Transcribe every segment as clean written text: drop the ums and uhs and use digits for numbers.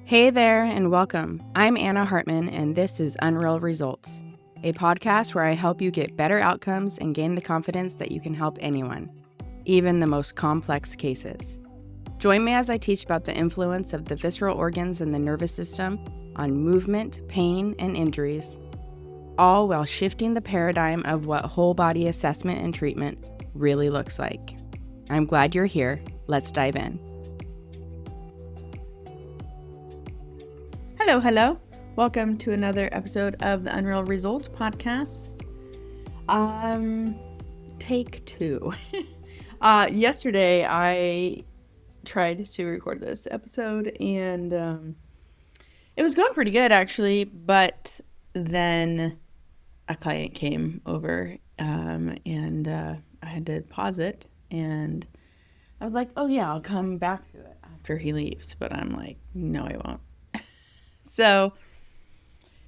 Hey there, and welcome. I'm Anna Hartman, and this is Unreal Results, a podcast where I help you get better outcomes and gain the confidence that you can help anyone, even the most complex cases. Join me as I teach about the influence of the visceral organs and the nervous system on movement, pain, and injuries, all while shifting the paradigm of what whole body assessment and treatment really looks like. I'm glad you're here. Let's dive in. Hello. Welcome to another episode of the Unreal Results podcast. Take two. Yesterday I tried to record this episode and it was going pretty good actually, but then a client came over and I had to pause it, and I was like, oh yeah, I'll come back to it after he leaves, but I'm like, no, I won't. So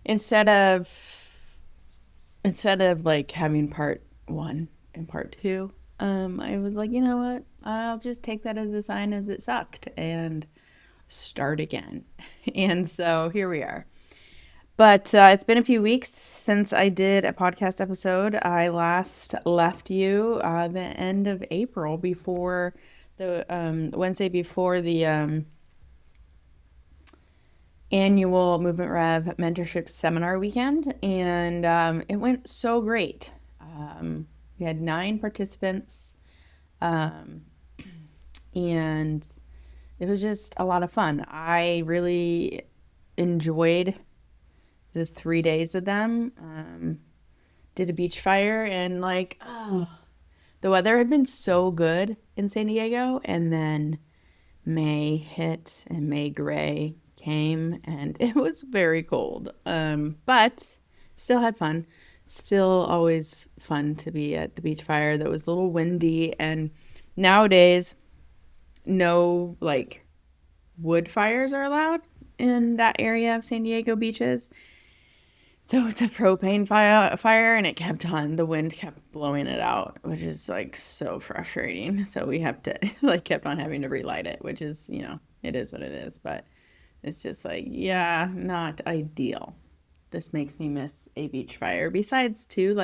instead of like having part one and part two, I was like, you know what? I'll just take that as a sign as it sucked and start again. And so here we are. But it's been a few weeks since I did a podcast episode. I last left you the end of April, before the Wednesday before the annual MovementRev mentorship seminar weekend, and it went so great. We had 9 participants, and it was just a lot of fun. I really enjoyed the 3 days with them. Did a beach fire, and the weather had been so good in San Diego, and then May hit and May gray came, and it was very cold, but still had fun. Still always fun to be at the beach fire. That was a little windy, and nowadays no wood fires are allowed in that area of San Diego beaches. So it's a propane fire, and it kept on. The wind kept blowing it out, which is so frustrating. So we have to kept on having to relight it, which is, it is what it is. But it's just not ideal. This makes me miss a beach fire. Besides too,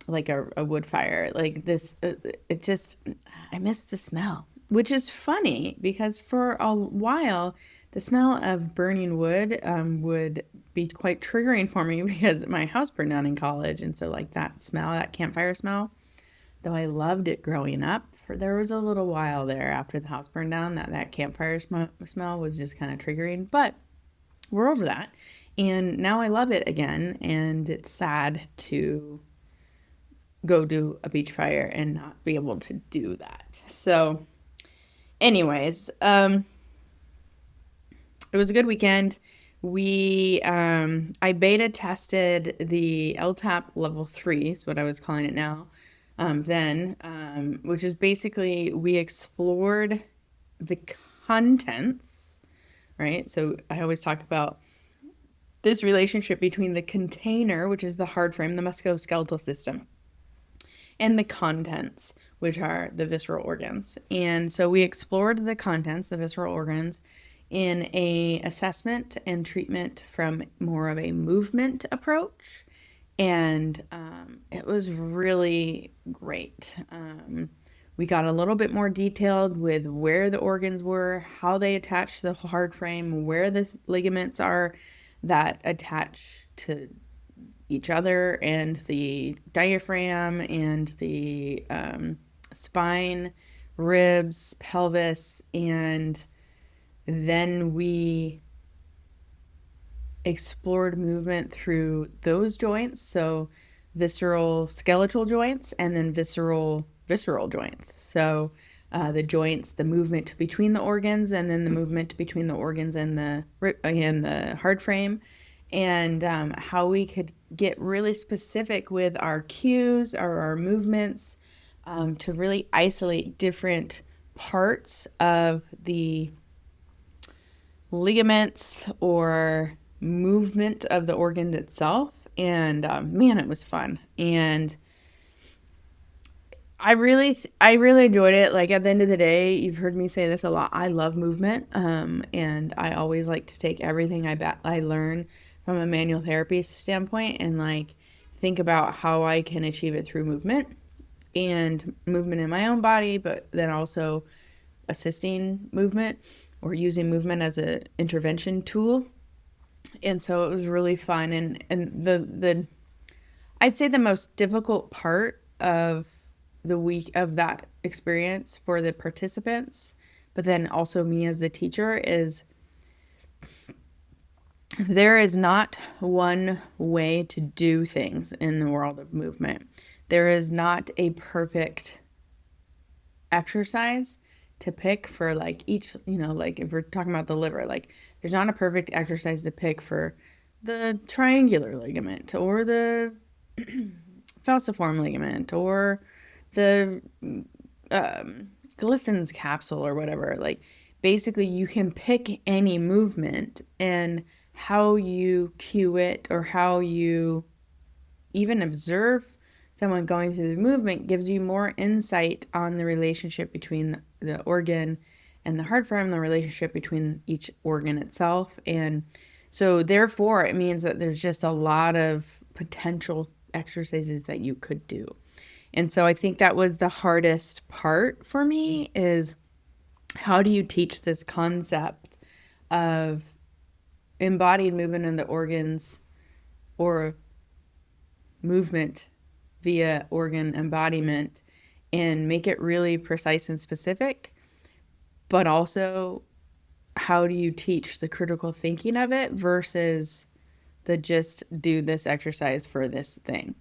a wood fire, this, I miss the smell, which is funny because for a while, the smell of burning wood would be quite triggering for me because my house burned down in college. And so that smell, that campfire smell, though I loved it growing up, there was a little while there after the house burned down that campfire smell was just kind of triggering. But we're over that. And now I love it again. And it's sad to go do a beach fire and not be able to do that. So anyways, it was a good weekend. I beta tested the LTAP level 3 is what I was calling it now. Which is basically, we explored the contents, right? So I always talk about this relationship between the container, which is the hard frame, the musculoskeletal system, and the contents, which are the visceral organs. And so we explored the contents, the visceral organs, in a assessment and treatment from more of a movement approach. And it was really great. We got a little bit more detailed with where the organs were, how they attach to the hard frame, where the ligaments are that attach to each other, and the diaphragm and the spine, ribs, pelvis, and then we explored movement through those joints, so visceral skeletal joints and then visceral joints. So the joints, the movement between the organs, and then the movement between the organs and the hard frame, and how we could get really specific with our cues or our movements to really isolate different parts of the ligaments or movement of the organ itself. And man, it was fun. And I really enjoyed it. Like at the end of the day, you've heard me say this a lot. I love movement, and I always like to take everything I learn from a manual therapy standpoint and like think about how I can achieve it through movement and movement in my own body, but then also assisting movement or using movement as a intervention tool. And so it was really fun. And the I'd say the most difficult part of the week of that experience for the participants, but then also me as the teacher, is there is not one way to do things in the world of movement. There is not a perfect exercise to pick for like each, like if we're talking about the liver, like there's not a perfect exercise to pick for the triangular ligament or the falciform ligament or the Glisson's capsule or whatever. Like basically you can pick any movement, and how you cue it or how you even observe someone going through the movement gives you more insight on the relationship between the organ and the heart form, the relationship between each organ itself. And so therefore it means that there's just a lot of potential exercises that you could do. And so I think that was the hardest part for me, is how do you teach this concept of embodied movement in the organs, or movement via organ embodiment, and make it really precise and specific, but also how do you teach the critical thinking of it versus the just do this exercise for this thing.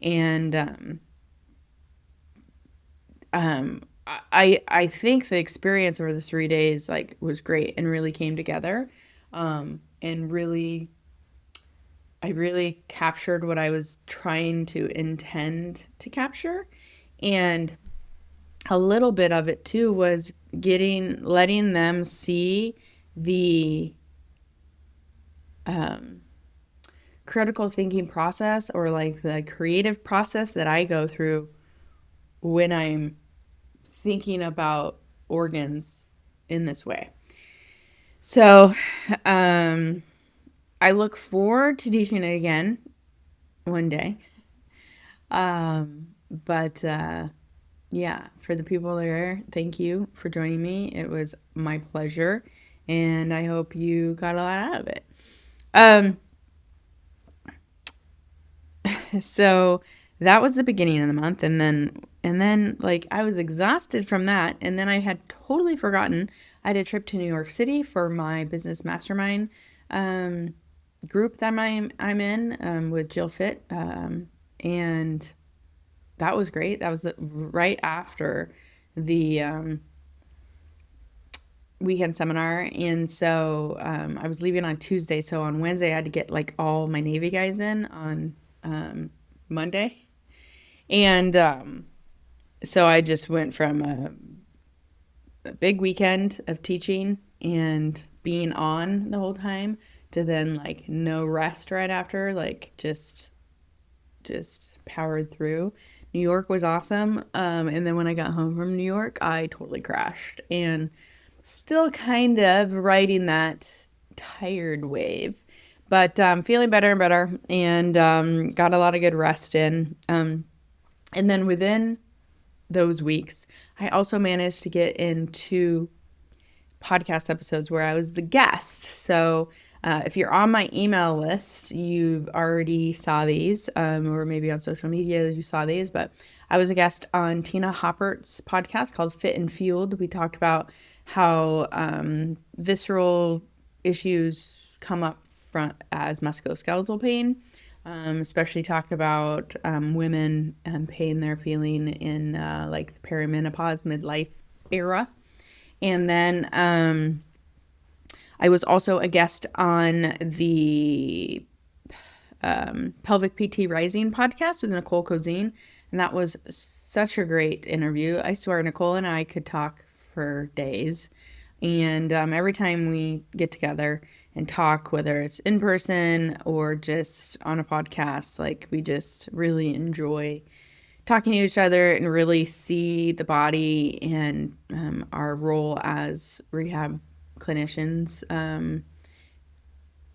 And I think the experience over the 3 days like was great and really came together, and really I really captured what I was trying to intend to capture. And a little bit of it too was letting them see the critical thinking process, or like the creative process that I go through when I'm thinking about organs in this way. So I look forward to teaching it again one day. But yeah, for the people there, thank you for joining me. It was my pleasure, and I hope you got a lot out of it. So that was the beginning of the month, and then like I was exhausted from that, and then I had totally forgotten I had a trip to New York City for my business mastermind group that I'm in with Jill Fit, and that was great. That was right after the weekend seminar, and so I was leaving on Tuesday, so on Wednesday I had to get like all my Navy guys in on Monday, and so I just went from a big weekend of teaching and being on the whole time to then like no rest right after, like just powered through. New York was awesome, and then when I got home from New York, I totally crashed and still kind of riding that tired wave, but feeling better and better, and got a lot of good rest in. And then within those weeks, I also managed to get into podcast episodes where I was the guest. So if you're on my email list, you already saw these, or maybe on social media you saw these, but I was a guest on Tina Hoppert's podcast called Fit and Fueled. We talked about how visceral issues come up as musculoskeletal pain, especially talked about women and pain they're feeling in like the perimenopause, midlife era. And then I was also a guest on the Pelvic PT Rising podcast with Nicole Cozine, and that was such a great interview. I swear Nicole and I could talk for days, and every time we get together and talk, whether it's in person or just on a podcast, like we just really enjoy talking to each other and really see the body and our role as rehab clinicians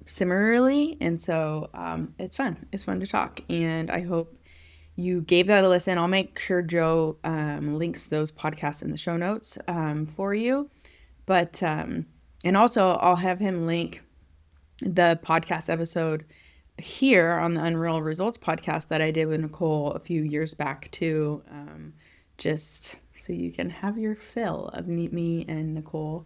similarly. And so it's fun. It's fun to talk. And I hope you gave that a listen. I'll make sure Joe links those podcasts in the show notes for you. But, and also I'll have him link the podcast episode here on the Unreal Results podcast that I did with Nicole a few years back too, just so you can have your fill of me and Nicole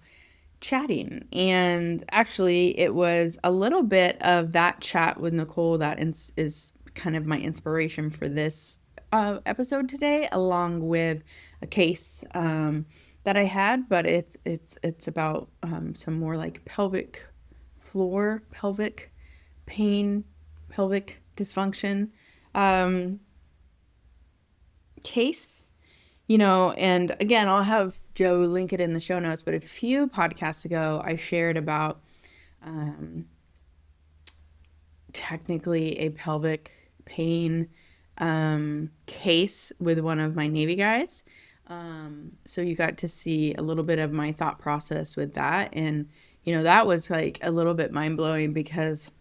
chatting. And actually, it was a little bit of that chat with Nicole that is kind of my inspiration for this episode today, along with a case that I had, but it's about some more like pelvic floor, pelvic pain, pelvic dysfunction case, and again, I'll have Joe link it in the show notes, but a few podcasts ago, I shared about technically a pelvic pain case with one of my Navy guys. So you got to see a little bit of my thought process with that. And, that was like a little bit mind blowing because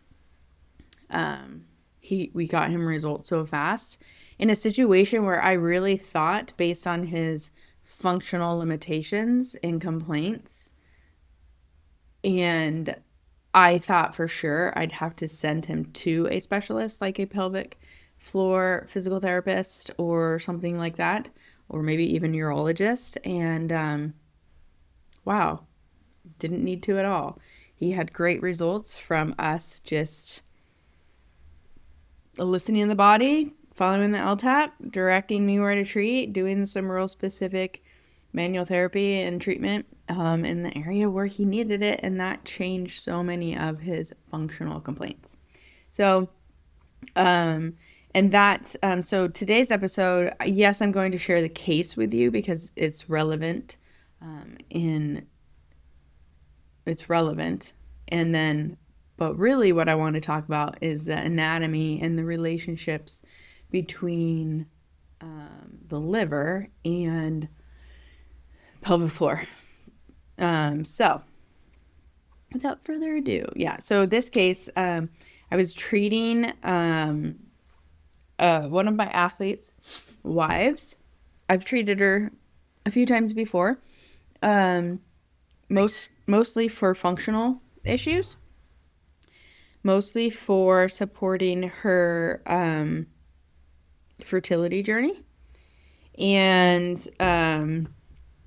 we got him results so fast in a situation where I really thought, based on his functional limitations and complaints, and I thought for sure I'd have to send him to a specialist like a pelvic floor physical therapist or something like that, or maybe even urologist. And wow, didn't need to at all. He had great results from us just listening to the body, following the LTAP, directing me where to treat, doing some real specific manual therapy and treatment in the area where he needed it. And that changed so many of his functional complaints. So, so today's episode, yes, I'm going to share the case with you because it's relevant and then, but really what I want to talk about is the anatomy and the relationships between the liver and pelvic floor. So without further ado, so this case, I was treating one of my athletes' wives. I've treated her a few times before, mostly for functional issues, mostly for supporting her fertility journey, and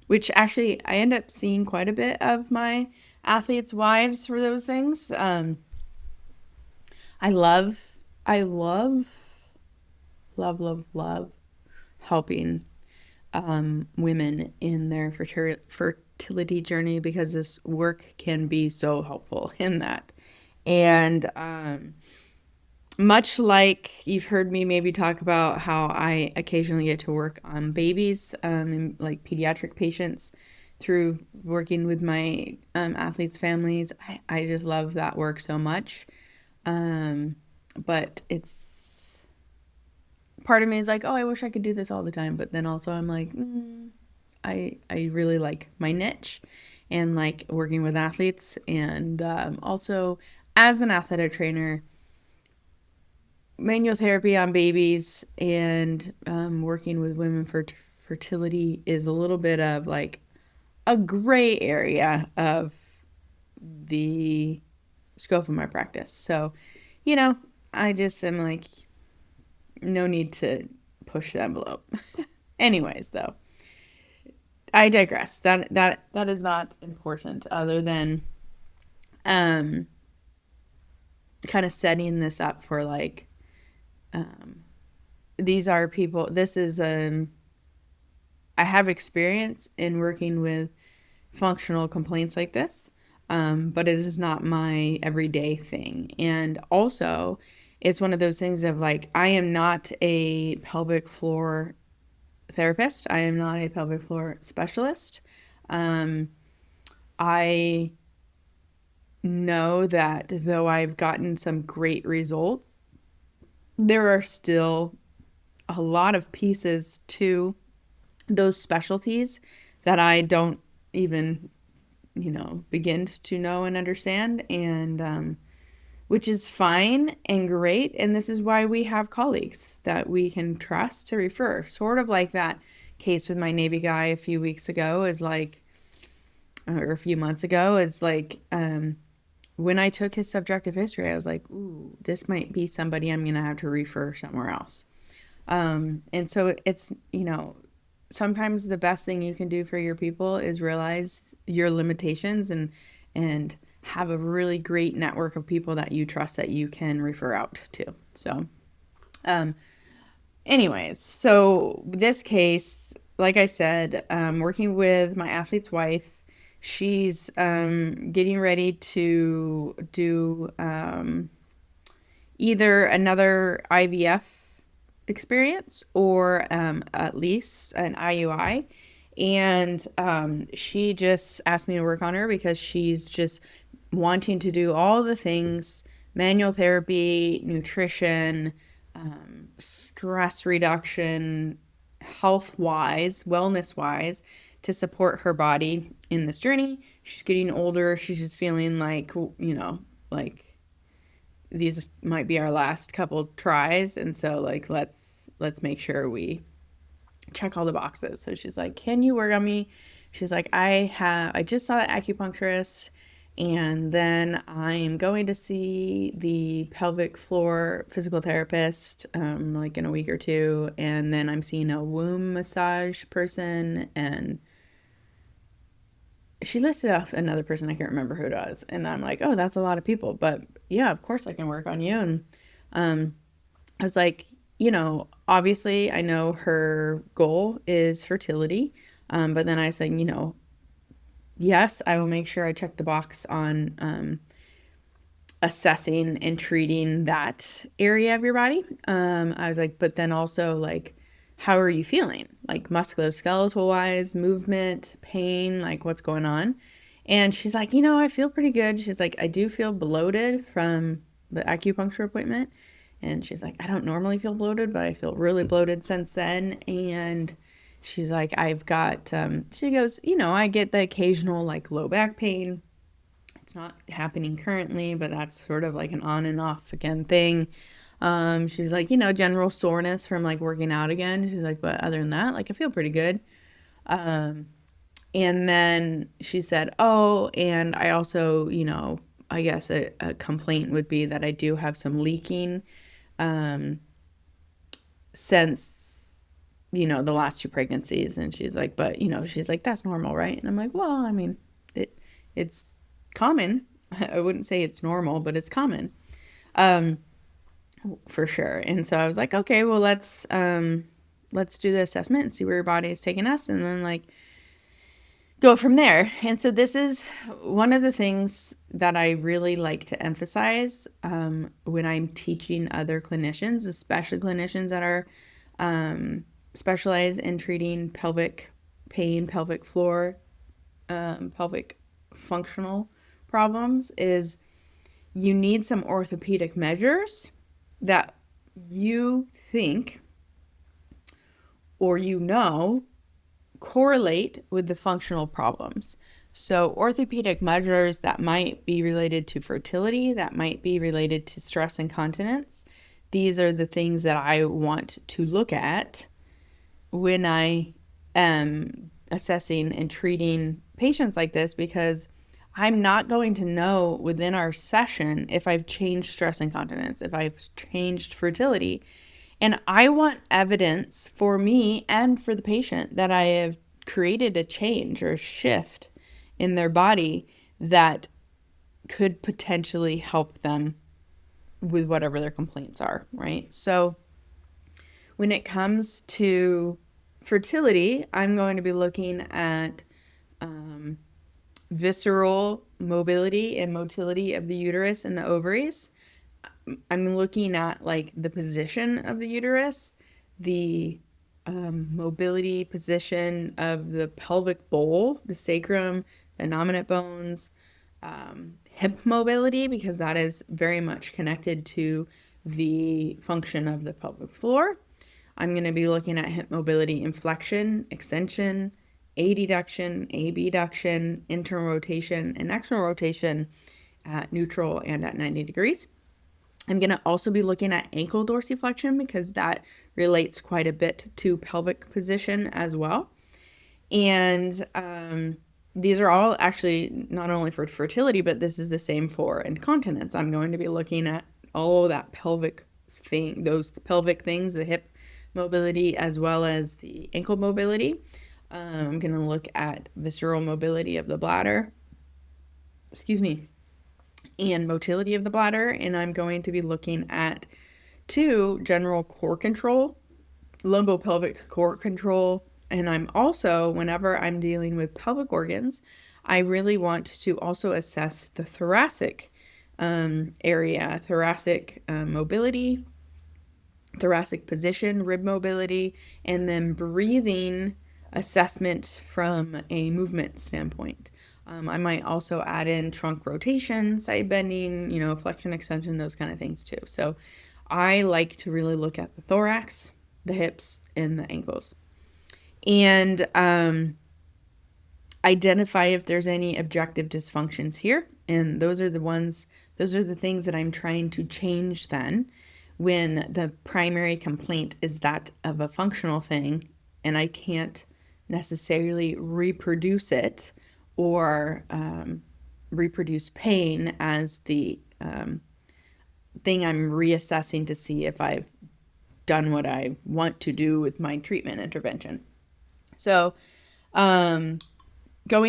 which actually I end up seeing quite a bit of my athletes' wives for those things. I love helping women in their fertility journey because this work can be so helpful in that. And much like you've heard me maybe talk about how I occasionally get to work on babies, and like pediatric patients through working with my athletes' families, I just love that work so much. But it's part of me is like, oh, I wish I could do this all the time. But then also I'm like, I really like my niche and like working with athletes. And also as an athletic trainer, manual therapy on babies and working with women for fertility is a little bit of like a gray area of the scope of my practice. So, I just am like, no need to push the envelope. Anyways, though, I digress. That is not important other than kind of setting this up for like, these are people, this is I have experience in working with functional complaints like this, but it is not my everyday thing. And also, it's one of those things of like, I am not a pelvic floor therapist. I am not a pelvic floor specialist. I know that though I've gotten some great results, there are still a lot of pieces to those specialties that I don't even, begin to know and understand. And which is fine and great. And this is why we have colleagues that we can trust to refer. Sort of like that case with my Navy guy a few weeks ago is like, or a few months ago, is like, when I took his subjective history, I was like, ooh, this might be somebody I'm going to have to refer somewhere else. And so it's, sometimes the best thing you can do for your people is realize your limitations and have a really great network of people that you trust that you can refer out to. So, anyways, so this case, like I said, working with my athlete's wife, she's getting ready to do either another IVF experience or at least an IUI. And she just asked me to work on her because she's just wanting to do all the things, manual therapy, nutrition, stress reduction, health-wise, wellness-wise, to support her body in this journey. She's getting older. She's just feeling like, like these might be our last couple tries. And so like, let's make sure we check all the boxes. So she's like, can you work on me? She's like, I just saw the acupuncturist, and then I'm going to see the pelvic floor physical therapist, like in a week or two. And then I'm seeing a womb massage person, and she listed off another person. I can't remember who it was. And I'm like, oh, that's a lot of people, but yeah, of course I can work on you. And, I was like, obviously I know her goal is fertility. But then I said, yes, I will make sure I check the box on, assessing and treating that area of your body. I was like, but then also like, how are you feeling? Like musculoskeletal wise, movement, pain, like what's going on? And she's like, I feel pretty good. She's like, I do feel bloated from the acupuncture appointment. And she's like, I don't normally feel bloated, but I feel really bloated since then. And she's like, I've got, she goes, I get the occasional like low back pain. It's not happening currently, but that's sort of like an on and off again thing. She's like, general soreness from like working out again. She's like, but other than that, like I feel pretty good. And then she said, oh, and I also, I guess a complaint would be that I do have some leaking, since, the last two pregnancies. And she's like, but, she's like, that's normal, right? And I'm like, well, I mean, it's common. I wouldn't say it's normal, but it's common. For sure. And so I was like, okay, well, let's do the assessment and see where your body is taking us, and then like go from there. And so this is one of the things that I really like to emphasize when I'm teaching other clinicians, especially clinicians that are specialized in treating pelvic pain, pelvic floor, pelvic functional problems, is you need some orthopedic measures that you think or correlate with the functional problems. So orthopedic measures that might be related to fertility, that might be related to stress incontinence. These are the things that I want to look at when I am assessing and treating patients like this, because I'm not going to know within our session if I've changed stress incontinence, if I've changed fertility. And I want evidence for me and for the patient that I have created a change or a shift in their body that could potentially help them with whatever their complaints are, right? So when it comes to fertility, I'm going to be looking at visceral mobility and motility of the uterus and the ovaries. I'm looking at like the position of the uterus, the mobility position of the pelvic bowl, the sacrum, the nominate bones, hip mobility, because that is very much connected to the function of the pelvic floor. I'm going to be looking at hip mobility in flexion, extension, adduction, abduction, internal rotation, and external rotation at neutral and at 90 degrees. I'm going to also be looking at ankle dorsiflexion because that relates quite a bit to pelvic position as well. And these are all actually not only for fertility, but this is the same for incontinence. I'm going to be looking at all that pelvic thing, those pelvic things, the hip mobility as well as the ankle mobility. I'm going to look at visceral mobility of the bladder, and motility of the bladder. And I'm going to be looking at 2, general core control, lumbopelvic core control. And I'm also, whenever I'm dealing with pelvic organs, I really want to also assess the thoracic area, thoracic mobility, thoracic position, rib mobility, and then breathing assessment from a movement standpoint. I might also add in trunk rotation, side bending, flexion, extension, those kind of things too. So I like to really look at the thorax, the hips, and the ankles. And identify if there's any objective dysfunctions here. And those are the things that I'm trying to change then when the primary complaint is that of a functional thing and I can't necessarily reproduce it or reproduce pain as the thing I'm reassessing to see if I've done what I want to do with my treatment intervention. So going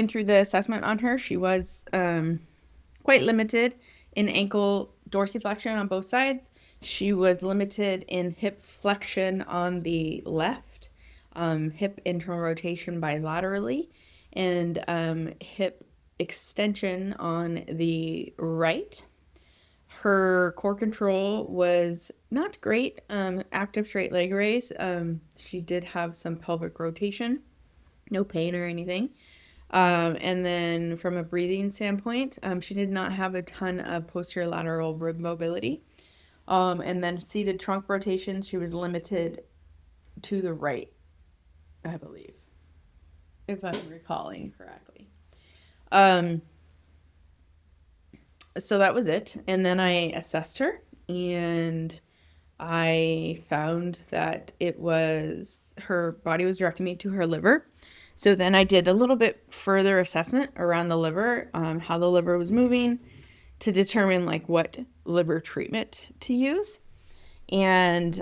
through the assessment on her, she was quite limited in ankle dorsiflexion on both sides. She was limited in hip flexion on the left, hip internal rotation bilaterally, and hip extension on the right. Her core control was not great. Active straight leg raise. She did have some pelvic rotation, no pain or anything. And then from a breathing standpoint, she did not have a ton of posterior lateral rib mobility. And then seated trunk rotation, she was limited to the right, I believe, if I'm recalling correctly. So that was it. And then I assessed her and I found that her body was directing me to her liver. So then I did a little bit further assessment around the liver, how the liver was moving to determine what liver treatment to use. And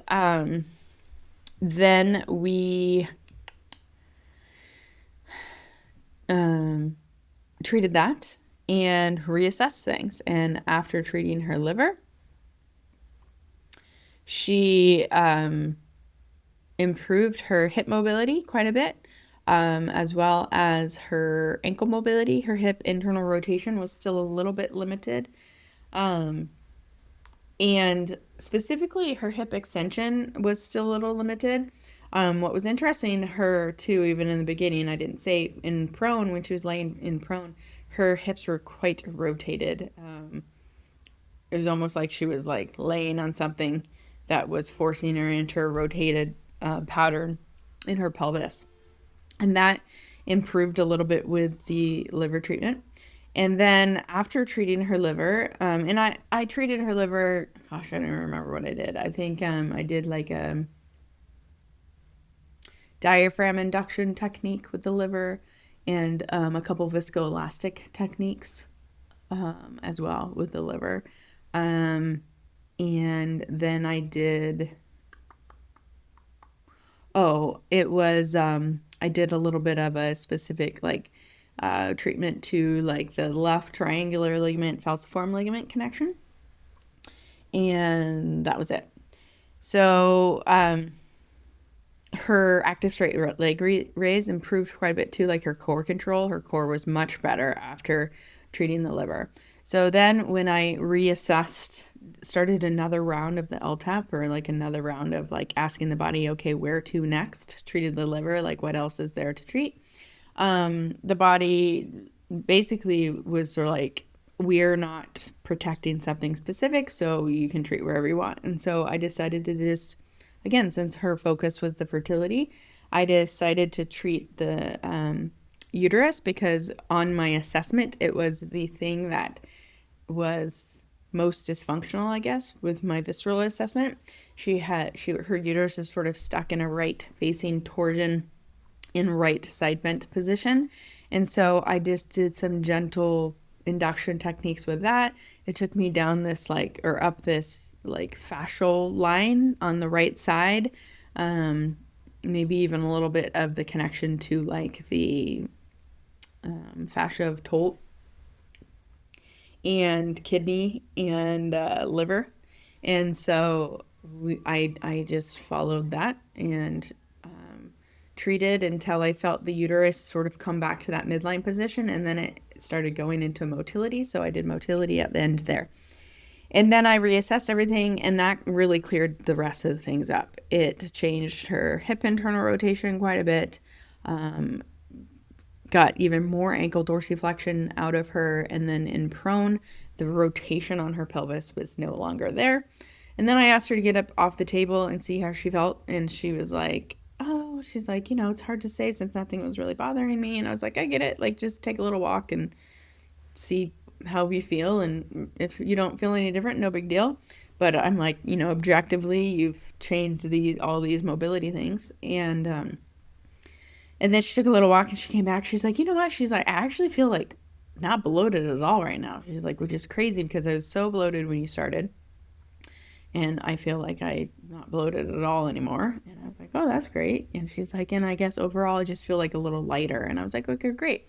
then we treated that and reassessed things. And after treating her liver, she improved her hip mobility quite a bit, as well as her ankle mobility. Her hip internal rotation was still a little bit limited. And specifically, her hip extension was still a little limited. What was interesting to her, too, even in the beginning, I didn't say, in prone, when she was laying in prone, her hips were quite rotated. It was almost like she was laying on something that was forcing her into a rotated pattern in her pelvis. And that improved a little bit with the liver treatment. And then after treating her liver, and I treated her liver, gosh, I don't even remember what I did. I think I did a diaphragm induction technique with the liver and a couple viscoelastic techniques as well with the liver. And then I did, I did a little bit of a specific treatment to the left triangular ligament, falciform ligament connection. And that was it. So her active straight leg raise improved quite a bit too, her core control. Her core was much better after treating the liver. So then when I reassessed, started another round of the LTAP, or another round of asking the body, okay, where to next? Treated the liver, what else is there to treat? The body basically was sort of we're not protecting something specific, so you can treat wherever you want. And so I decided to just again, since her focus was the fertility, I decided to treat the uterus because on my assessment, it was the thing that was most dysfunctional, I guess, with my visceral assessment. Her uterus is sort of stuck in a right facing torsion in right side vent position. And so I just did some gentle induction techniques with that. It took me down this up this fascial line on the right side. Maybe even a little bit of the connection to the fascia of Tolt and kidney and liver. And so I just followed that and treated until I felt the uterus sort of come back to that midline position, and then it started going into motility. So I did motility at the end there. And then I reassessed everything, and that really cleared the rest of the things up. It changed her hip internal rotation quite a bit, got even more ankle dorsiflexion out of her, and then in prone, the rotation on her pelvis was no longer there. And then I asked her to get up off the table and see how she felt, and she was like, oh, she's like, it's hard to say since nothing was really bothering me. And I was like, I get it. Just take a little walk and see how you feel. And if you don't feel any different, no big deal. But I'm like, objectively, you've changed all these mobility things. And then she took a little walk and she came back. She's like, you know what? She's like, I actually feel not bloated at all right now. She's like, which is crazy because I was so bloated when you started. And I feel like I'm not bloated at all anymore. And I was like, oh, that's great. And she's like, and I guess overall, I just feel a little lighter. And I was like, okay, great.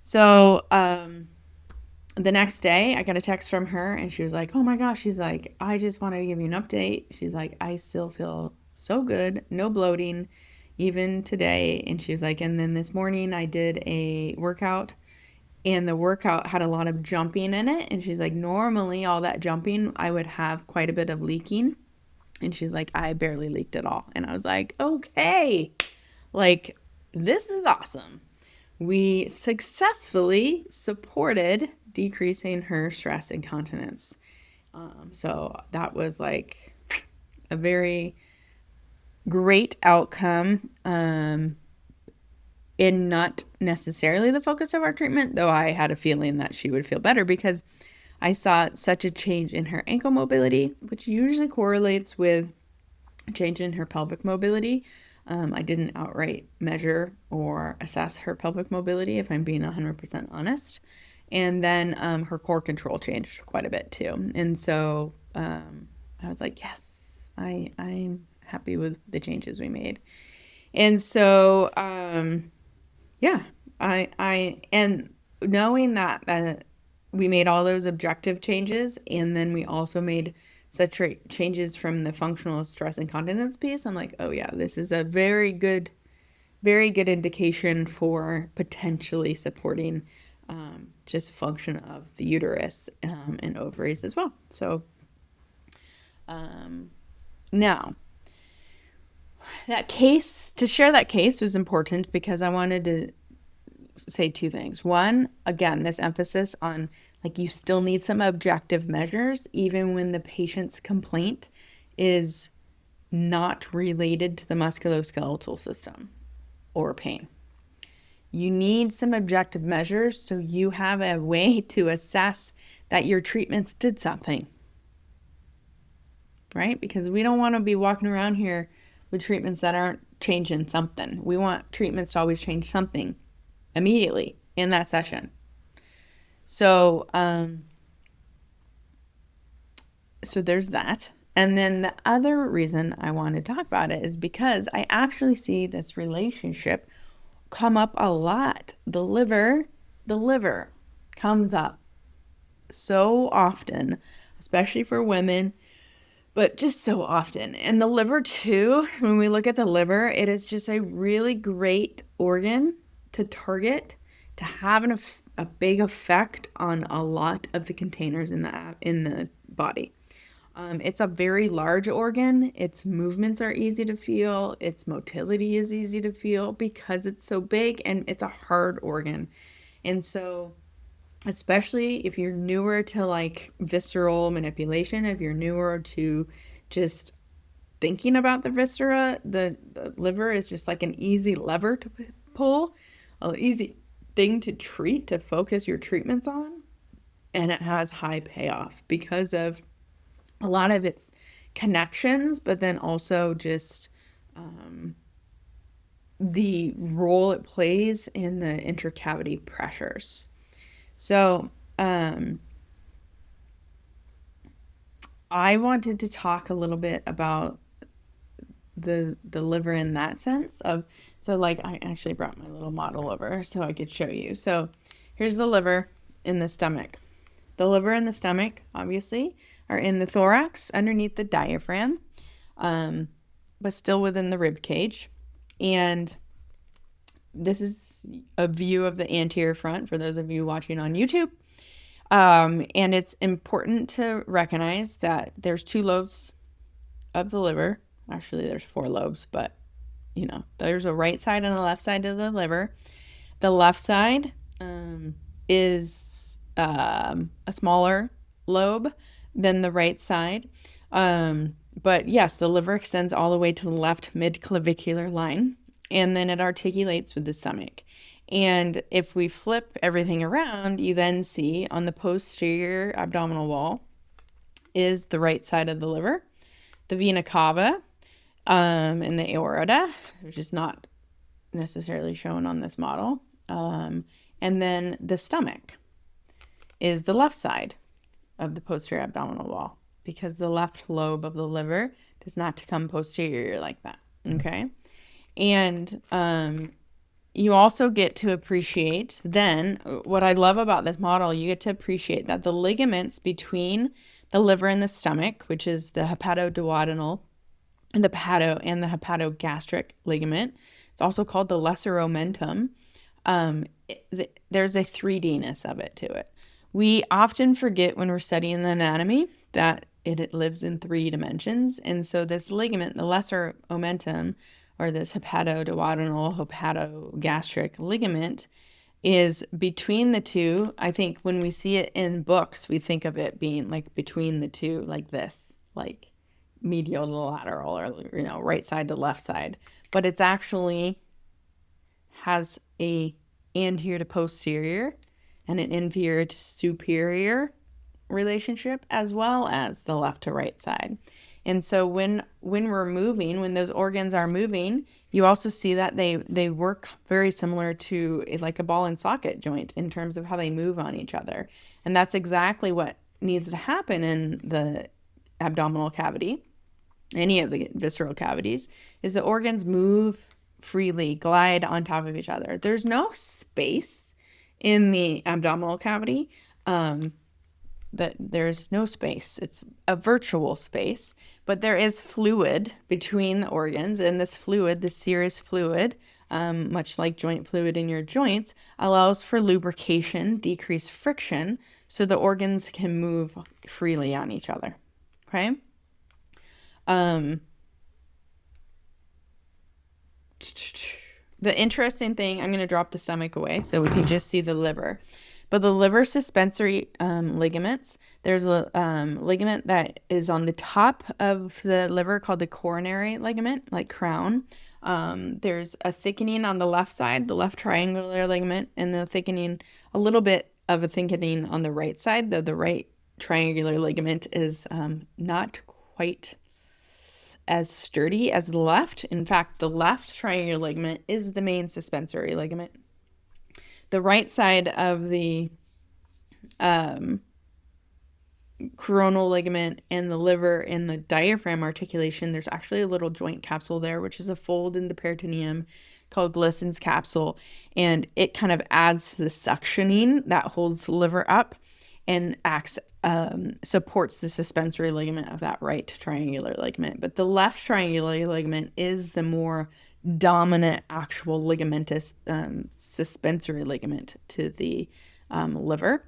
So the next day, I got a text from her and she was like, oh my gosh. She's like, I just wanted to give you an update. She's like, I still feel so good. No bloating, even today. And she's like, and then this morning I did a workout. And the workout had a lot of jumping in it. And she's like, normally all that jumping, I would have quite a bit of leaking. And she's like, I barely leaked at all. And I was like, okay, this is awesome. We successfully supported decreasing her stress incontinence. So that was a very great outcome. And not necessarily the focus of our treatment, though I had a feeling that she would feel better because I saw such a change in her ankle mobility, which usually correlates with a change in her pelvic mobility. I didn't outright measure or assess her pelvic mobility, if I'm being 100% honest. And then her core control changed quite a bit too. And so I was like, yes, I'm happy with the changes we made. And so and knowing that we made all those objective changes, and then we also made such changes from the functional stress incontinence piece, I'm like, oh yeah, this is a very good indication for potentially supporting just function of the uterus and ovaries as well. So now, to share that case was important because I wanted to say two things. One, again, this emphasis on you still need some objective measures, even when the patient's complaint is not related to the musculoskeletal system or pain. You need some objective measures so you have a way to assess that your treatments did something, right? Because we don't want to be walking around here with treatments that aren't changing something. We want treatments to always change something immediately in that session. So, so there's that. And then the other reason I want to talk about it is because I actually see this relationship come up a lot. The liver comes up so often, especially for women, but just so often. And the liver too, when we look at the liver, it is just a really great organ to target, to have a big effect on a lot of the containers in the body. It's a very large organ. Its movements are easy to feel. Its motility is easy to feel because it's so big, and it's a hard organ. And so, especially if you're newer to visceral manipulation, if you're newer to just thinking about the viscera, the liver is just like an easy lever to pull, an easy thing to treat, to focus your treatments on. And it has high payoff because of a lot of its connections, but then also just the role it plays in the intracavity pressures. So I wanted to talk a little bit about the liver in that sense of, so like I actually brought my little model over so I could show you. So here's the liver in the stomach. The liver and the stomach obviously are in the thorax underneath the diaphragm, but still within the rib cage. And this is a view of the anterior front for those of you watching on YouTube. And it's important to recognize that there's 2 lobes of the liver. Actually, there's 4 lobes, but you know, there's a right side and a left side of the liver. The left side is a smaller lobe than the right side. But yes, the liver extends all the way to the left mid-clavicular line, and then it articulates with the stomach. And if we flip everything around, you then see on the posterior abdominal wall is the right side of the liver, the vena cava, and the aorta, which is not necessarily shown on this model. And then the stomach is the left side of the posterior abdominal wall, because the left lobe of the liver does not come posterior like that. Okay. And you also get to appreciate then, what I love about this model, you get to appreciate that the ligaments between the liver and the stomach, which is the hepatoduodenal and the hepatogastric ligament, it's also called the lesser omentum. There's a 3D-ness of it to it. We often forget when we're studying the anatomy that it lives in 3 dimensions. And so this ligament, the lesser omentum, or this hepatoduodenal, hepatogastric ligament, is between the 2. I think when we see it in books, we think of it being like between the 2, like this, like medial to lateral, or, you know, right side to left side. But it's actually has a anterior to posterior and an inferior to superior relationship, as well as the left to right side. And so when we're moving, when those organs are moving, you also see that they work very similar to like a ball and socket joint in terms of how they move on each other. And that's exactly what needs to happen in the abdominal cavity, any of the visceral cavities, is the organs move freely, glide on top of each other. There's no space in the abdominal cavity. That there's no space. It's a virtual space, but there is fluid between the organs, and this fluid, this serous fluid, much like joint fluid in your joints, allows for lubrication, decreased friction, so the organs can move freely on each other. Okay. The interesting thing, I'm going to drop the stomach away so we can just see the liver. But the liver suspensory ligaments, there's a ligament that is on the top of the liver called the coronary ligament, like crown. There's a thickening on the left side, the left triangular ligament, and the thickening, a little bit of a thickening on the right side, though the right triangular ligament is not quite as sturdy as the left. In fact, the left triangular ligament is the main suspensory ligament. The right side of the coronal ligament and the liver and the diaphragm articulation, there's actually a little joint capsule there, which is a fold in the peritoneum called Glisson's capsule. And it kind of adds to the suctioning that holds the liver up and acts, supports the suspensory ligament of that right triangular ligament. But the left triangular ligament is the more dominant actual ligamentous suspensory ligament to the liver.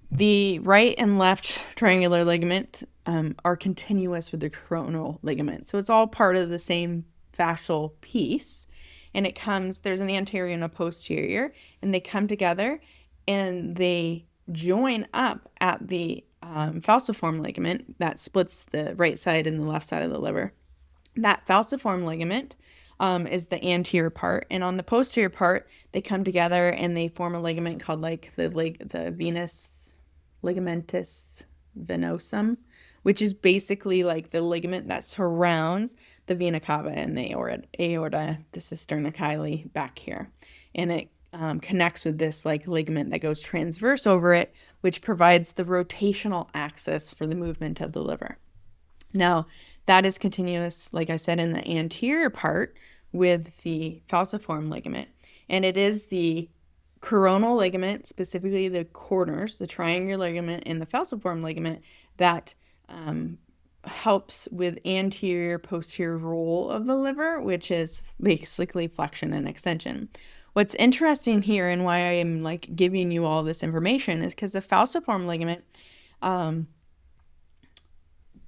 The right and left triangular ligament are continuous with the coronal ligament. So it's all part of the same fascial piece. And it comes, there's an anterior and a posterior, and they come together and they join up at the falciform ligament that splits the right side and the left side of the liver. That falciform ligament is the anterior part, and on the posterior part, they come together and they form a ligament called like the venous ligamentus venosum, which is basically like the ligament that surrounds the vena cava and the aorta, the cisterna chyli back here, and it connects with this like ligament that goes transverse over it, which provides the rotational axis for the movement of the liver. Now, that is continuous, like I said, in the anterior part with the falciform ligament. And it is the coronal ligament, specifically the corners, the triangular ligament and the falciform ligament, that helps with anterior posterior roll of the liver, which is basically flexion and extension. What's interesting here and why I am like giving you all this information is because the falciform ligament,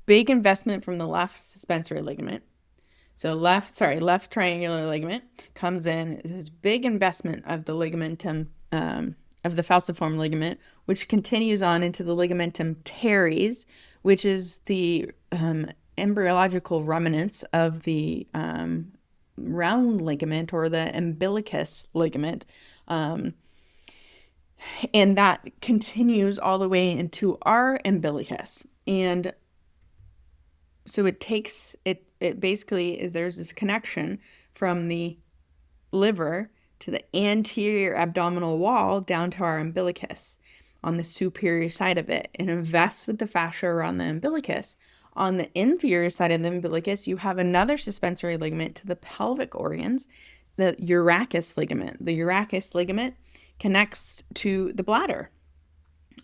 big investment from the left suspensory ligament. So left triangular ligament comes in, this big investment of the ligamentum, of the falciform ligament, which continues on into the ligamentum teres, which is the embryological remnants of the round ligament or the umbilicus ligament. And that continues all the way into our umbilicus. And so it takes, it basically is, there's this connection from the liver to the anterior abdominal wall down to our umbilicus on the superior side of it, and invests with the fascia around the umbilicus. On the inferior side of the umbilicus, you have another suspensory ligament to the pelvic organs, the urachus ligament. The urachus ligament connects to the bladder.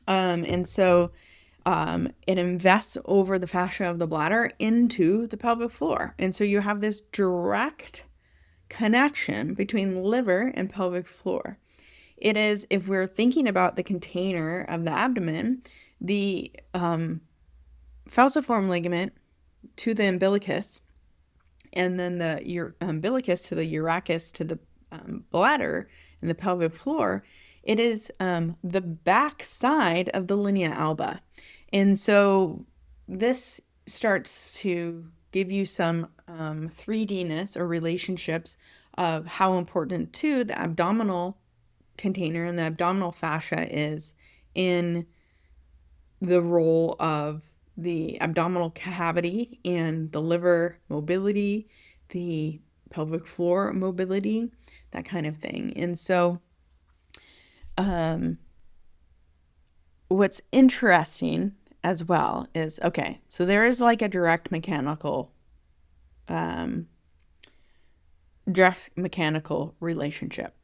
And so it invests over the fascia of the bladder into the pelvic floor. And so you have this direct connection between liver and pelvic floor. It is, if we're thinking about the container of the abdomen, the falciform ligament to the umbilicus, and then the umbilicus to the urachus to the bladder and the pelvic floor, it is the back side of the linea alba. And so this starts to give you some 3Dness or relationships of how important too the abdominal container and the abdominal fascia is in the role of the abdominal cavity and the liver mobility, the pelvic floor mobility, that kind of thing. And so what's interesting as well is, okay, so there is like a direct mechanical relationship.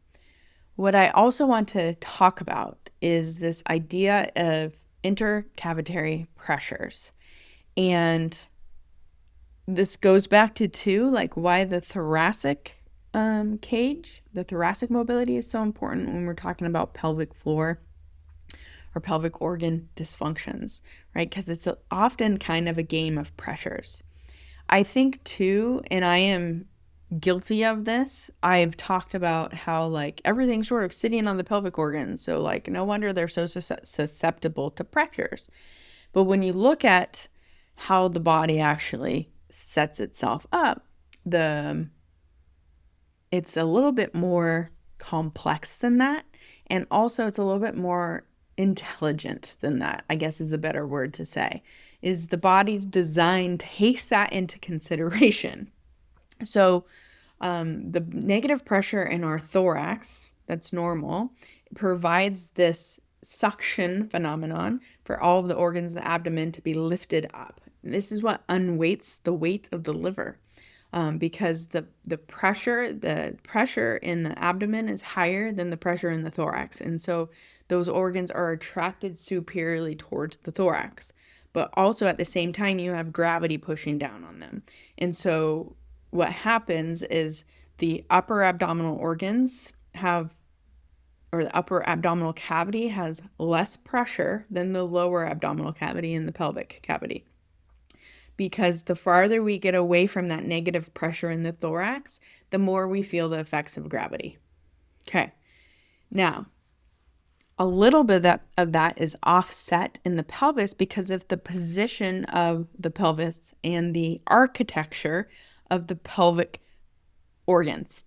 What I also want to talk about is this idea of intercavitary pressures. And this goes back to like why the thoracic cage, the thoracic mobility is so important when we're talking about pelvic floor or pelvic organ dysfunctions, right? Because it's often kind of a game of pressures. I think too, and I am guilty of this, I've talked about how like everything's sort of sitting on the pelvic organs, so like no wonder they're so susceptible to pressures. But when you look at how the body actually sets itself up, it's a little bit more complex than that, and also it's a little bit more intelligent than that, I guess is a better word to say, is the body's design takes that into consideration. So the negative pressure in our thorax, that's normal, provides this suction phenomenon for all of the organs of the abdomen to be lifted up. This is what unweights the weight of the liver, because the pressure in the abdomen is higher than the pressure in the thorax. And so those organs are attracted superiorly towards the thorax. But also at the same time, you have gravity pushing down on them. And so what happens is the upper abdominal organs have, or the upper abdominal cavity has less pressure than the lower abdominal cavity and the pelvic cavity. Because the farther we get away from that negative pressure in the thorax, the more we feel the effects of gravity. Okay. Now, a little bit of that is offset in the pelvis because of the position of the pelvis and the architecture of the pelvic organs.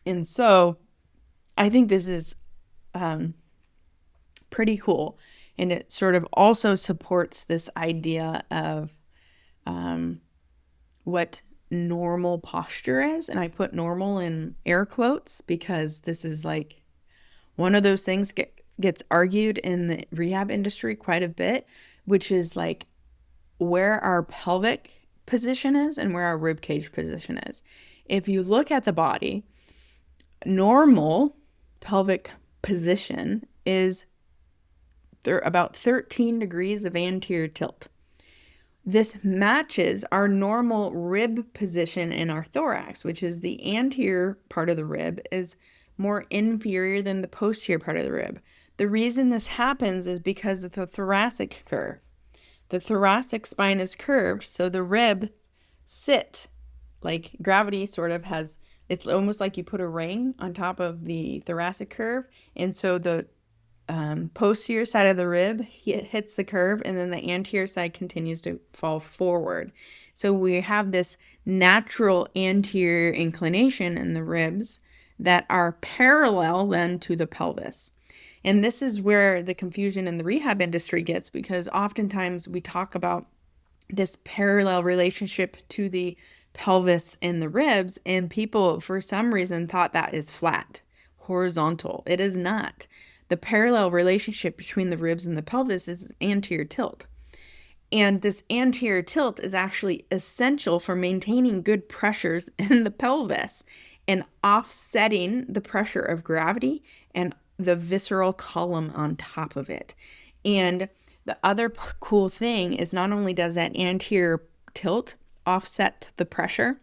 And so I think this is pretty cool. And it sort of also supports this idea of what normal posture is. And I put normal in air quotes because this is like one of those things gets argued in the rehab industry quite a bit, which is like where our pelvic position is and where our ribcage position is. If you look at the body, normal pelvic position is about 13 degrees of anterior tilt. This matches our normal rib position in our thorax, which is the anterior part of the rib is more inferior than the posterior part of the rib. The reason this happens is because of the thoracic curve. The thoracic spine is curved, so the rib sit like gravity sort of has, it's almost like you put a ring on top of the thoracic curve, and so the posterior side of the rib hits the curve, and then the anterior side continues to fall forward. So we have this natural anterior inclination in the ribs that are parallel then to the pelvis. And this is where the confusion in the rehab industry gets, because oftentimes we talk about this parallel relationship to the pelvis and the ribs, and people for some reason thought that is flat, horizontal. It is not. The parallel relationship between the ribs and the pelvis is anterior tilt. And this anterior tilt is actually essential for maintaining good pressures in the pelvis and offsetting the pressure of gravity and the visceral column on top of it. And the other cool thing is not only does that anterior tilt offset the pressure,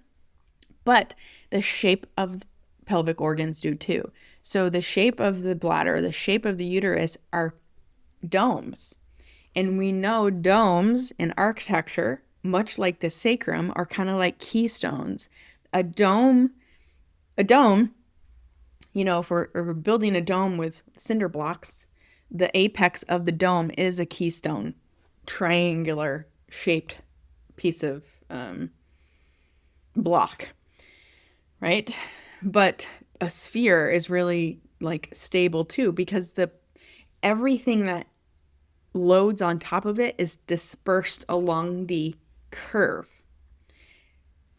but the shape of pelvic organs do too. So the shape of the bladder, the shape of the uterus are domes. And we know domes in architecture, much like the sacrum, are kind of like keystones. A dome, you know, if we're building a dome with cinder blocks, the apex of the dome is a keystone, triangular shaped piece of block, right? But a sphere is really like stable too, because everything that loads on top of it is dispersed along the curve.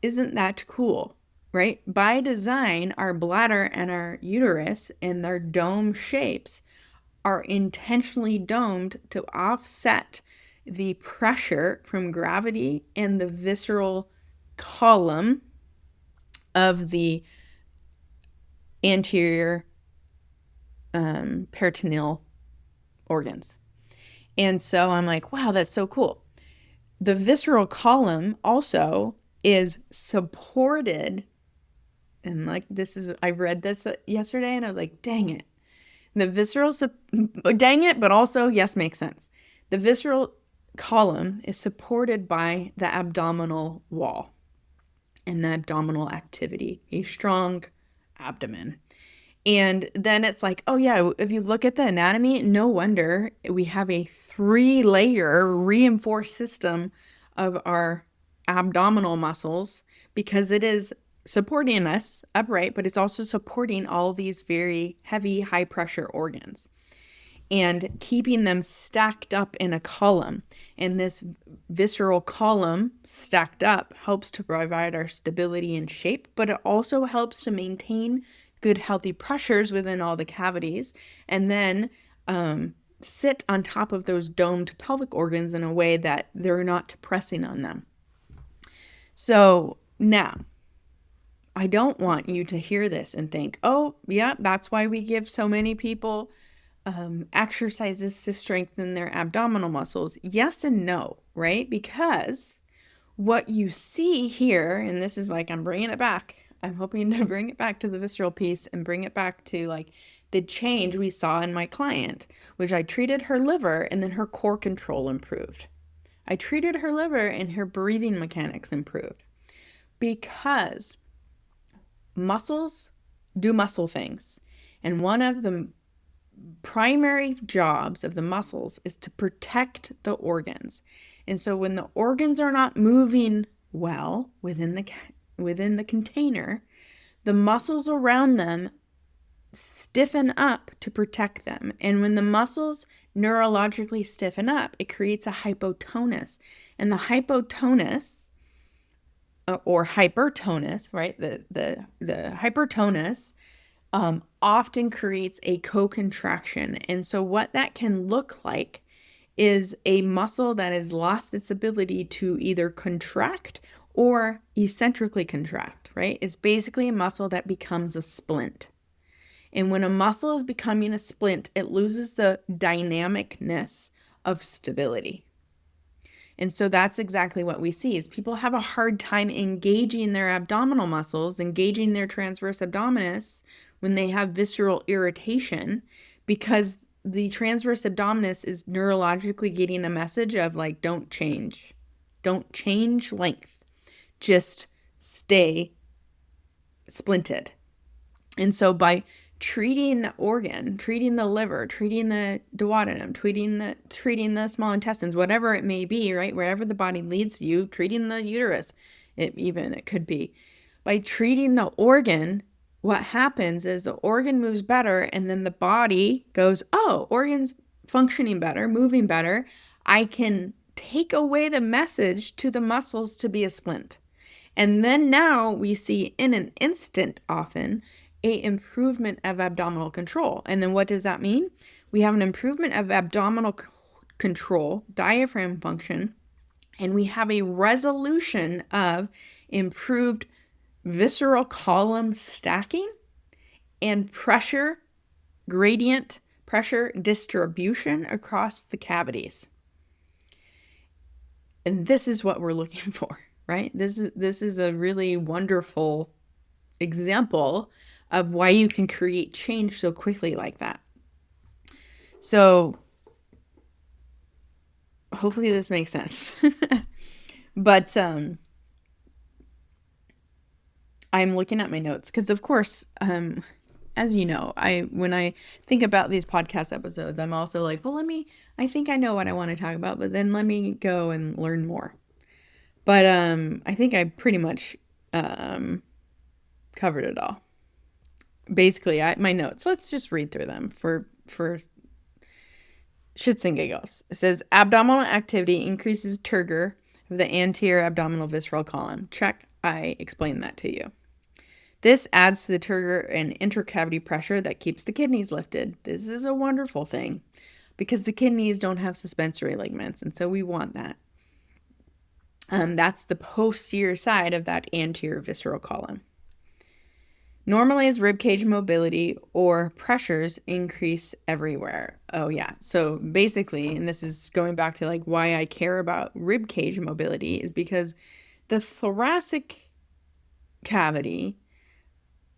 Isn't that cool, right? By design, our bladder and our uterus and their dome shapes are intentionally domed to offset the pressure from gravity and the visceral column of the anterior peritoneal organs. And so I'm like, wow, that's so cool. The visceral column also is supported, and like I read this yesterday and I was like, dang it. The visceral, dang it, but also, yes, makes sense. The visceral column is supported by the abdominal wall and the abdominal activity, a strong abdomen. And then it's like, oh yeah, if you look at the anatomy, no wonder we have a 3-layer reinforced system of our abdominal muscles, because it is supporting us upright, but it's also supporting all these very heavy, high pressure organs and keeping them stacked up in a column. And this visceral column stacked up helps to provide our stability and shape, but it also helps to maintain good, healthy pressures within all the cavities, and then sit on top of those domed pelvic organs in a way that they're not pressing on them. So now, I don't want you to hear this and think, oh, yeah, that's why we give so many people exercises to strengthen their abdominal muscles. Yes and no, right? Because what you see here, and this is like, I'm bringing it back. I'm hoping to bring it back to the visceral piece and bring it back to like the change we saw in my client, which I treated her liver and then her core control improved. I treated her liver and her breathing mechanics improved, because muscles do muscle things. And one of the primary jobs of the muscles is to protect the organs. And so when the organs are not moving well within the within the container, the muscles around them stiffen up to protect them. And when the muscles neurologically stiffen up, it creates a hypotonus. And the hypotonus or hypertonus, right? The hypertonus often creates a co-contraction. And so what that can look like is a muscle that has lost its ability to either contract or eccentrically contract, right? It's basically a muscle that becomes a splint. And when a muscle is becoming a splint, it loses the dynamicness of stability. And so that's exactly what we see is people have a hard time engaging their abdominal muscles, engaging their transverse abdominis when they have visceral irritation, because the transverse abdominis is neurologically getting a message of like, don't change length, just stay splinted. And so by treating the organ, treating the liver, treating the duodenum, treating the small intestines, whatever it may be, right? Wherever the body leads you, treating the uterus, it could be. By treating the organ, what happens is the organ moves better, and then the body goes, oh, organ's functioning better, moving better. I can take away the message to the muscles to be a splint. And then now we see in an instant often a improvement of abdominal control. And then what does that mean? We have an improvement of abdominal control, diaphragm function, and we have a resolution of improved visceral column stacking and pressure, gradient pressure distribution across the cavities. And this is what we're looking for, right? This is a really wonderful example of why you can create change so quickly like that. So hopefully this makes sense. But I'm looking at my notes because, of course, as you know, when I think about these podcast episodes, I'm also like, well, I think I know what I want to talk about, but then let me go and learn more. But I think I pretty much covered it all. Basically, my notes, let's just read through them for shits and giggles. It says, abdominal activity increases turgor of the anterior abdominal visceral column. Check, I explained that to you. This adds to the turgor and intracavity pressure that keeps the kidneys lifted. This is a wonderful thing because the kidneys don't have suspensory ligaments, and so we want that. That's the posterior side of that anterior visceral column. Normalized ribcage mobility or pressures increase everywhere. Oh yeah. So basically, and this is going back to like why I care about ribcage mobility, is because the thoracic cavity,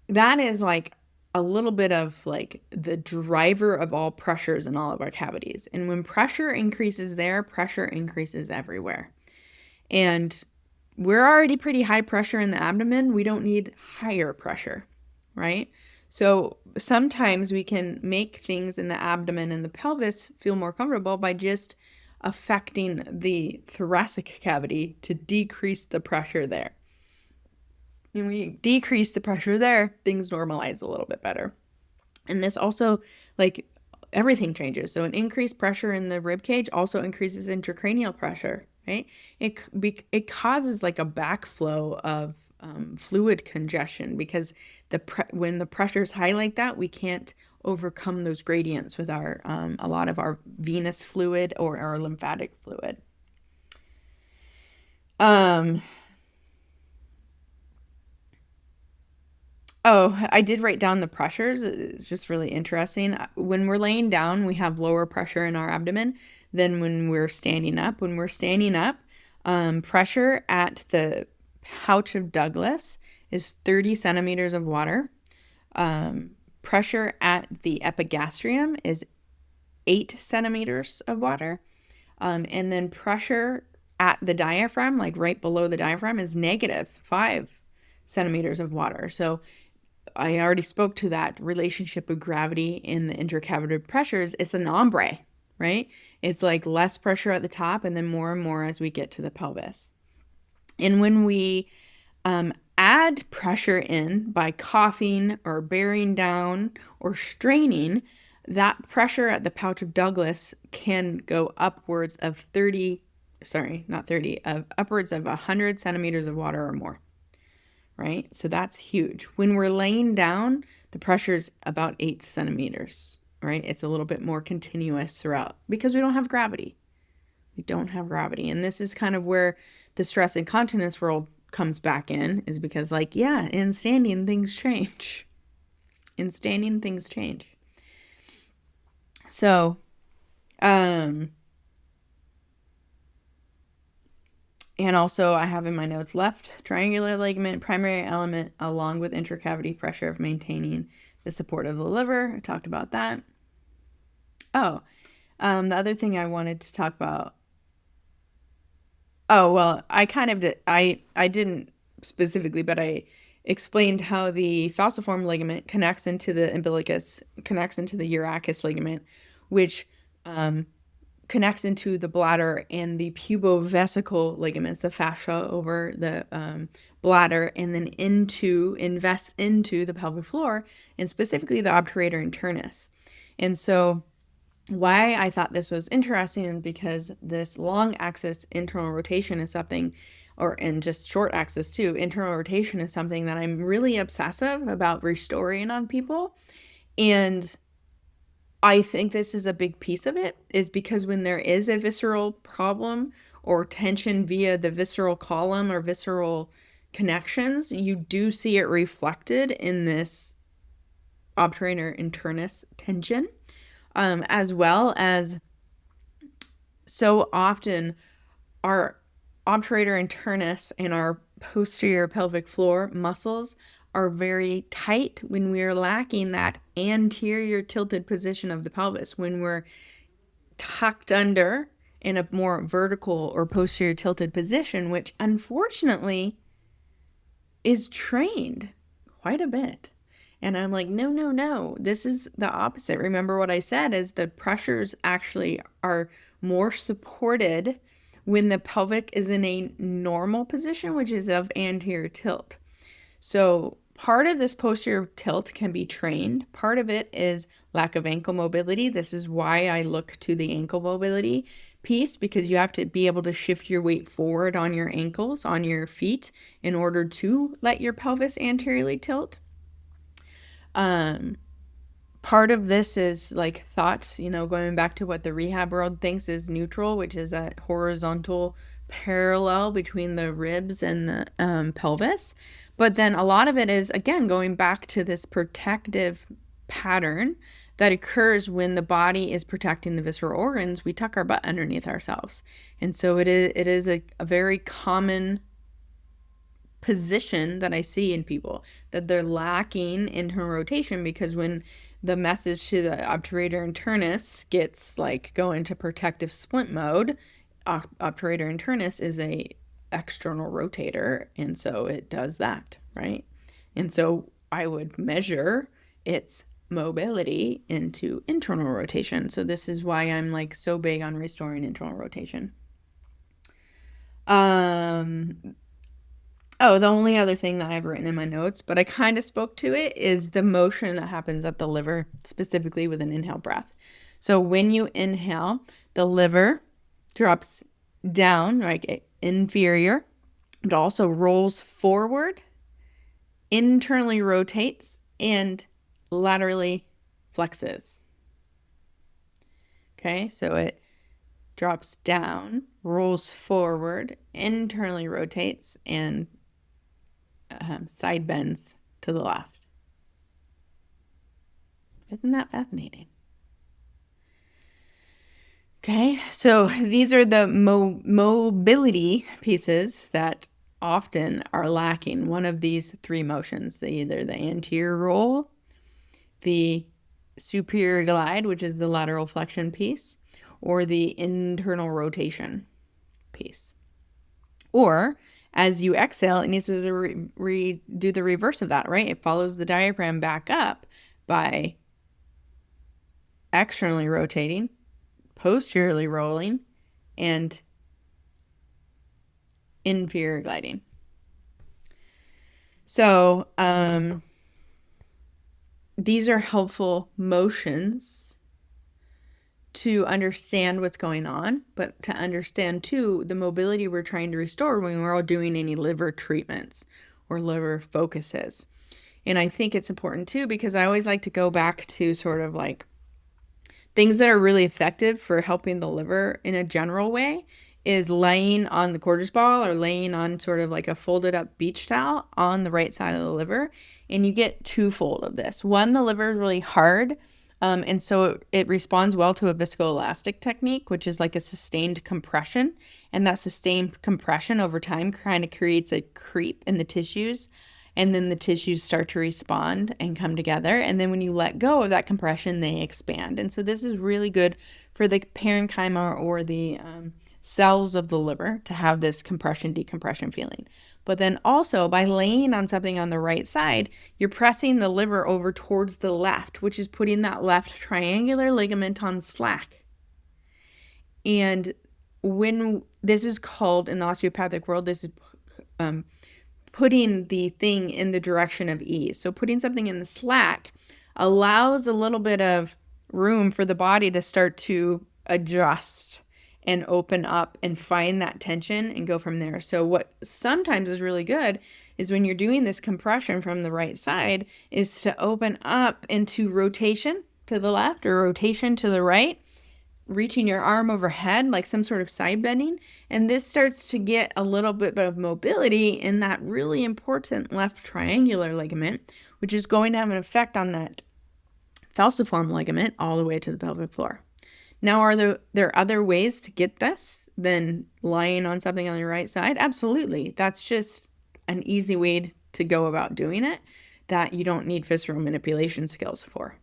that is like a little bit of like the driver of all pressures in all of our cavities. And when pressure increases there, pressure increases everywhere. And we're already pretty high pressure in the abdomen. We don't need higher pressure, right? So sometimes we can make things in the abdomen and the pelvis feel more comfortable by just affecting the thoracic cavity to decrease the pressure there. When we decrease the pressure there, things normalize a little bit better. And this also, like, everything changes. So an increased pressure in the rib cage also increases intracranial pressure, right? It causes like a backflow of fluid congestion because when the pressure is high like that, we can't overcome those gradients with our a lot of our venous fluid or our lymphatic fluid. Oh, I did write down the pressures. It's just really interesting. When we're laying down, we have lower pressure in our abdomen than when we're standing up. When we're standing up, pressure at the pouch of Douglas is 30 centimeters of water. Pressure at the epigastrium is 8 centimeters of water. And then pressure at the diaphragm, like right below the diaphragm, is negative 5 centimeters of water. So I already spoke to that relationship of gravity in the intracavitary pressures. It's an ombre, right? It's like less pressure at the top and then more and more as we get to the pelvis. And when we add add pressure in by coughing or bearing down or straining, that pressure at the pouch of Douglas can go upwards of upwards of 100 centimeters of water or more, right? So that's huge. When we're laying down, the pressure is about 8 centimeters, right? It's a little bit more continuous throughout because we don't have gravity. We don't have gravity. And this is kind of where the stress incontinence world comes back in, is because, like, yeah, in standing, things change. In standing, things change. So, and also I have in my notes, left triangular ligament, primary element, along with intracavity pressure of maintaining the support of the liver. I talked about that. Oh, the other thing I wanted to talk about. Oh, well, I kind of did. I didn't specifically, but I explained how the falciform ligament connects into the umbilicus, connects into the urachus ligament, which connects into the bladder and the pubovesical ligaments, the fascia over the bladder, and then invests into the pelvic floor, and specifically the obturator internus. And so why I thought this was interesting is because this long axis internal rotation is something, and just short axis too, internal rotation is something that I'm really obsessive about restoring on people. And I think this is a big piece of it, is because when there is a visceral problem or tension via the visceral column or visceral connections, you do see it reflected in this obturator internus tension. As well as, so often our obturator internus and our posterior pelvic floor muscles are very tight when we are lacking that anterior tilted position of the pelvis, when we're tucked under in a more vertical or posterior tilted position, which unfortunately is trained quite a bit. And I'm like, no, this is the opposite. Remember what I said is the pressures actually are more supported when the pelvic is in a normal position, which is of anterior tilt. So part of this posterior tilt can be trained. Part of it is lack of ankle mobility. This is why I look to the ankle mobility piece, because you have to be able to shift your weight forward on your ankles, on your feet, in order to let your pelvis anteriorly tilt. Part of this is like thoughts, going back to what the rehab world thinks is neutral, which is that horizontal parallel between the ribs and the pelvis. But then a lot of it is, again, going back to this protective pattern that occurs when the body is protecting the visceral organs. We tuck our butt underneath ourselves. And so it is a very common position that I see in people, that they're lacking internal rotation, because when the message to the obturator internus gets go into protective splint mode, obturator internus is a external rotator, and so it does that, right? And so I would measure its mobility into internal rotation. So this is why I'm so big on restoring internal rotation. Oh, the only other thing that I've written in my notes, but I kind of spoke to it, is the motion that happens at the liver, specifically with an inhale breath. So when you inhale, the liver drops down, inferior. It also rolls forward, internally rotates, and laterally flexes. Okay, so it drops down, rolls forward, internally rotates, and side bends to the left. Isn't that fascinating? Okay, so these are the mobility pieces that often are lacking one of these three motions, either the anterior roll, the superior glide, which is the lateral flexion piece, or the internal rotation piece. Or as you exhale, it needs to do the reverse of that, right? It follows the diaphragm back up by externally rotating, posteriorly rolling, and inferior gliding. So, these are helpful motions to understand what's going on, but to understand too the mobility we're trying to restore when we're all doing any liver treatments or liver focuses. And I think it's important too, because I always like to go back to sort of like things that are really effective for helping the liver in a general way is laying on the quarters ball or laying on sort of like a folded up beach towel on the right side of the liver. And you get twofold of this. One, the liver is really hard. And so it responds well to a viscoelastic technique, which is like a sustained compression. And that sustained compression over time kind of creates a creep in the tissues. And then the tissues start to respond and come together. And then when you let go of that compression, they expand. And so this is really good for the parenchyma or the cells of the liver to have this compression decompression feeling. But then also by laying on something on the right side, you're pressing the liver over towards the left, which is putting that left triangular ligament on slack. And when this is called in the osteopathic world, this is putting the thing in the direction of ease. So putting something in the slack allows a little bit of room for the body to start to adjust and open up and find that tension and go from there. So what sometimes is really good is when you're doing this compression from the right side is to open up into rotation to the left or rotation to the right, reaching your arm overhead like some sort of side bending. And this starts to get a little bit of mobility in that really important left triangular ligament, which is going to have an effect on that falciform ligament all the way to the pelvic floor. Now, are there other ways to get this than lying on something on the right side? Absolutely. That's just an easy way to go about doing it that you don't need visceral manipulation skills for.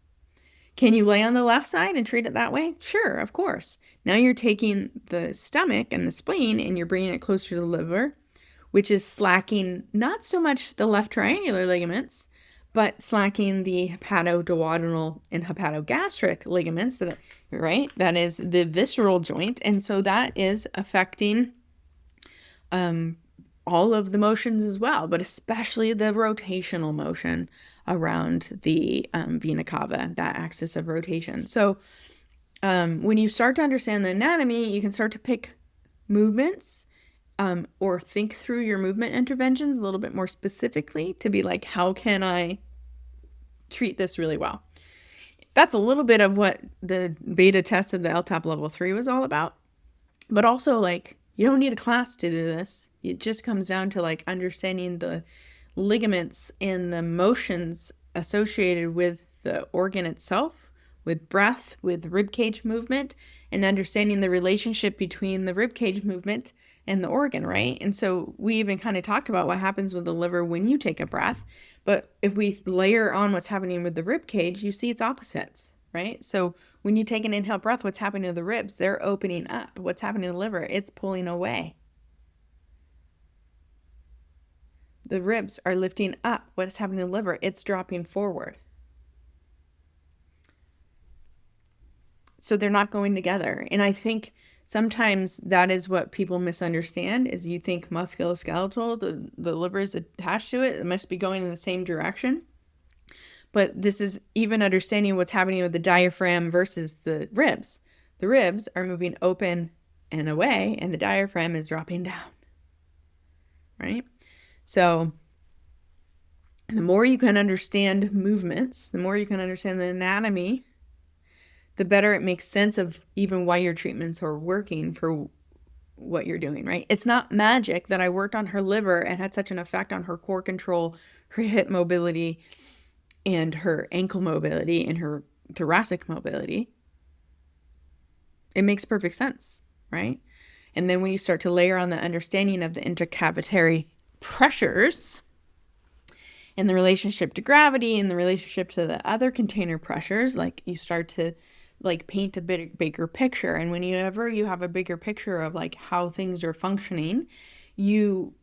Can you lay on the left side and treat it that way? Sure, of course. Now you're taking the stomach and the spleen and you're bringing it closer to the liver, which is slacking not so much the left triangular ligaments, but slacking the hepatoduodenal and hepatogastric ligaments, right? That is the visceral joint. And so that is affecting all of the motions as well, but especially the rotational motion around the vena cava, that axis of rotation. So when you start to understand the anatomy, you can start to pick movements or think through your movement interventions a little bit more specifically to be like, how can I treat this really well? That's a little bit of what the beta test of the LTAP level 3 was all about. But also, like, you don't need a class to do this. It just comes down to like understanding the ligaments and the motions associated with the organ itself, with breath, with ribcage movement, and understanding the relationship between the ribcage movement and the organ, right? And so we even kind of talked about what happens with the liver when you take a breath. But if we layer on what's happening with the ribcage, you see it's opposites, right? So when you take an inhale breath, what's happening to the ribs? They're opening up. What's happening to the liver? It's pulling away. The ribs are lifting up. What's happening to the liver? It's dropping forward. So they're not going together. And I think sometimes that is what people misunderstand is you think musculoskeletal, the liver is attached to it. It must be going in the same direction. But this is even understanding what's happening with the diaphragm versus the ribs. The ribs are moving open and away, and the diaphragm is dropping down, right? So the more you can understand movements, the more you can understand the anatomy, the better it makes sense of even why your treatments are working for what you're doing, right? It's not magic that I worked on her liver and had such an effect on her core control, her hip mobility, and her ankle mobility and her thoracic mobility. It makes perfect sense, right? And then when you start to layer on the understanding of the intracavitary pressures and the relationship to gravity and the relationship to the other container pressures, like you start to like paint a bigger picture. And whenever you have a bigger picture of like how things are functioning, you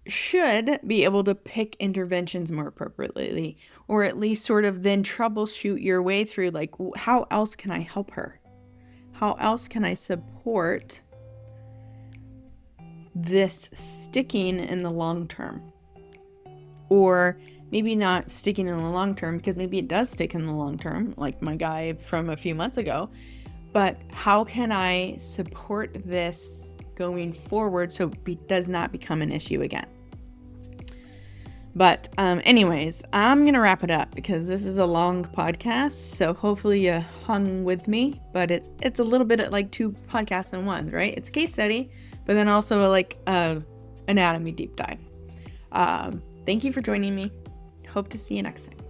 should be able to pick interventions more appropriately, or at least sort of then troubleshoot your way through like, how else can I help her? How else can I support this sticking in the long term? or maybe not sticking in the long term, because maybe it does stick in the long term, like my guy from a few months ago. But how can I support this going forward so it does not become an issue again? But anyways, I'm going to wrap it up because this is a long podcast. So hopefully you hung with me. But it's a little bit like 2 podcasts in one, right? It's a case study, but then also like anatomy deep dive. Thank you for joining me. Hope to see you next time.